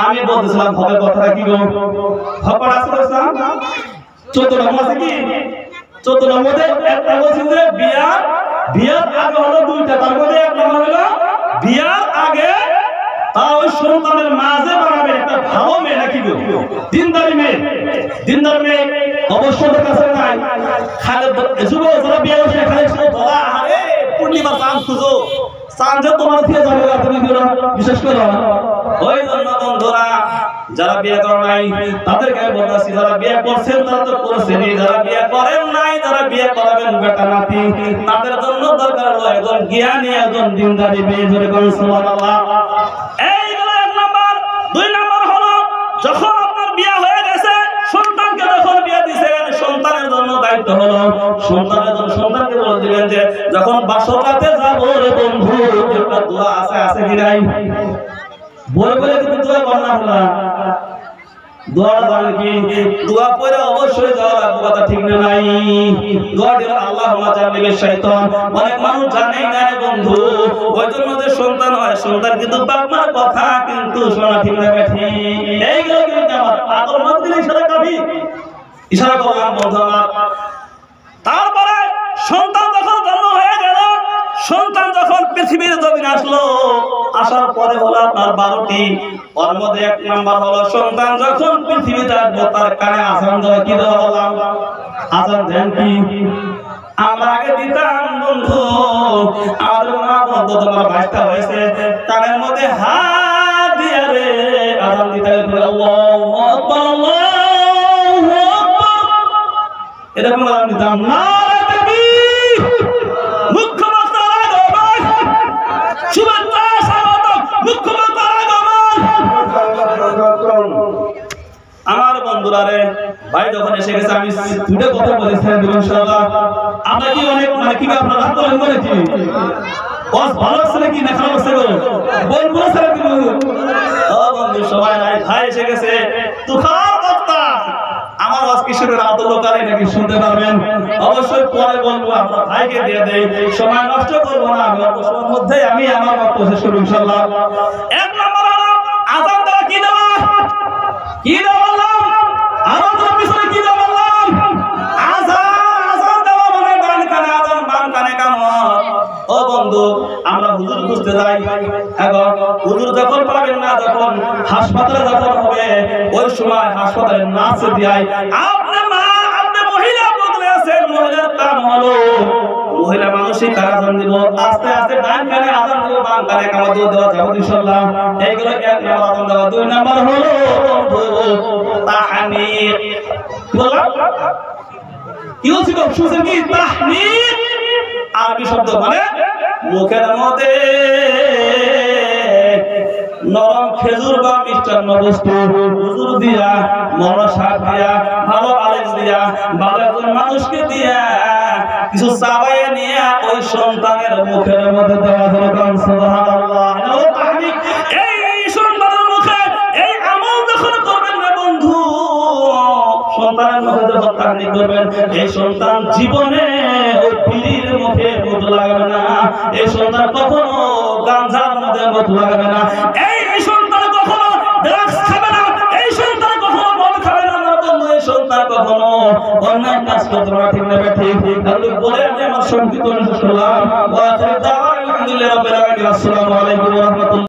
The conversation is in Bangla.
আমি বলতেছিলাম ভবের কথাটা কি গো ভবটা আছে বলছিলাম 14 নম্বর আছে কি 14 নম্বরে একটা বলছি যে বিয়ার আগে হলো দুইটা তার মধ্যে এক নম্বর হলো বিয়ার আগে তাও সন্তানের মাঝে বানাবে একটা ভালো মেয়ে নাকি গো দিনদারি মেয়ে অবশ্যই কাছে নাই খালে যুবক যারা বিয়ে করছে খালে সব বলা আরে পূর্ণিমা চাঁদ খুঁজো চাঁদ যে তোমার থেকে যাবে তুমি বিশেষ করে ওই জন্য বন্ধুরা যারা বিয়ে করে নাই তাদেরকে বলতেছি যারা বিয়ে করছেন তারা তো করেছেনই যারা বিয়ে করেন নাই যারা বিয়ে করাবেন বেটা নাতি তাদের জন্য দরকার হলো একজন জ্ঞানী একজন দিনদারি মেয়ে জোরে বলুন সুবহানাল্লাহ। এইগুলো এক নাম্বার। দুই নাম্বার হলো যখন আপনার বিয়ে হয়ে গেছে সন্তানকে যখন বিয়ে দিয়েছেন সন্তানের জন্য দায়িত্ব হলো সন্তানকে বলে দিবেন যে যখন বাসরাতে যাব রে বন্ধু একটা দোয়া আছে কি নাই বলে কিন্তু দোয়া করনা হলো দোয়া জানেন কি দোয়া পড়ে অবশ্যই যাওয়া লাগবে কথা ঠিক না নাই দোয়া দিলে আল্লাহুম্মা জান্নিবিশ শাইতান অনেক মানুষ জানেই না রে বন্ধু ওই জন্য যে সন্তান হয় সন্তান কিন্তু বাপ মার কথা কিন্তু শোনা ঠিক না ঠিক এইগুলো কিন্তু আমার পাগল মত দিলে ইশারা করলাম বন্ধু আমার। তারপরে সন্তান যখন জন্ম হয়ে গেল সন্তান যখন পৃথিবীর জমিনে আসলো আসার পরে হলো আপনার 12টি ওর মধ্যে এক নাম্বার হলো সন্তান যখন পৃথিবীতে আসবে তার কানে আযান দেওয়া কি দেওয়া বললাম আযান দেন কি আমরা আগে দিতাম বন্ধু আমাদের মা বন্ধু তোমার ভাইটা হয়েছে কানের মধ্যে হাত দিয়ে রে আযান দিতে হবে আল্লাহু আকবার আল্লাহু আকবার এরকম আযান দিতাম না আমার বন্ধুরা রে ভাই যখন এসে গেছে আমি দুটো কথা বলেছিলাম ইনশাআল্লাহ আমরা কি অনেক মানে কি আপনারা রাত করে বলেছি বস ভালো আছে নাকি না খারাপ আছে গো বলবো স্যার কি ও বন্ধু সবাই নাই ভাই এসে গেছে তুখার বক্তা আমার ওয়াজ কিশোরের আব্দুল কারি নাকি শুনতে পারবেন অবশ্যই পরে বলবো আমরা ভাইকে দিয়ে দেই সময় নষ্ট করব না আমি অবশ্যই মধ্যে আমি আমার বক্তব্য শেষ করব ইনশাআল্লাহ। এক নম্বর হলো আযান দেওয়া কি দেওয়া বললাম আমাদের পিছনে কি দেওয়া বললাম আযান দেওয়া মানে ডান কানে আযান বাম কানে কামত। ও বন্ধু আমরা হুজুর খুঁজতে যাই এখন হুজুর যখন পাবেন না যখন হাসপাতালে যখন হবে ওই সময় হাসপাতালে নার্স দিয়াই আপনি মহিলা বদলে আছেন মহিলার কাম হলো মহিলা মানুষই কার আযান দিব আস্তে আস্তে ডান কানে আযান দিব বাম কানে কামত দেওয়া যাবে ইনশাআল্লাহ। এইগুলো এক নাম্বার আযান দেওয়া। দুই নাম্বার হলো তাহনিক কি বলছি গো শুনছেন কি তাহনিক আরবি শব্দ মানে মুখের মধ্যে নরম খেজুর বা মিষ্টান্ন বস্তু হুজুর দিয়া মরা শাক দিয়া ভালো আলেম দিয়া ভালো একজন মানুষকে দিয়া কিছু চাবাইয়া নিয়ে ওই সন্তানের মুখের মধ্যে দেওয়া হলো কারণ সুবহানাল্লাহ তাহনিক। এই সন্তানের মুখে এই আমল যখন করবেন না বন্ধু সন্তানের মুখে যখন তাহনিক করবেন এই সন্তান জীবনে ওই পীরের মুখে মুখ লাগাবে না এই সন্তান কখনো গাঁজার মধ্যে মুখ লাগাবে না এই সন্তান কখনো ড্রাগস খাবে না এই সন্তান কখনো মদ খাবে না বন্ধু এই সন্তান কখনো অন্যায় কাজ করতে না ঠিক না ঠিক তাহলে বলে আমি আমার সংক্ষিপ্ত শেষ করলাম ওয়া আখিরু দাওয়ানা আলহামদুলিল্লাহি রাব্বিল আলামিন। আসসালামু আলাইকুম ওয়া রাহমাতুল্লাহ।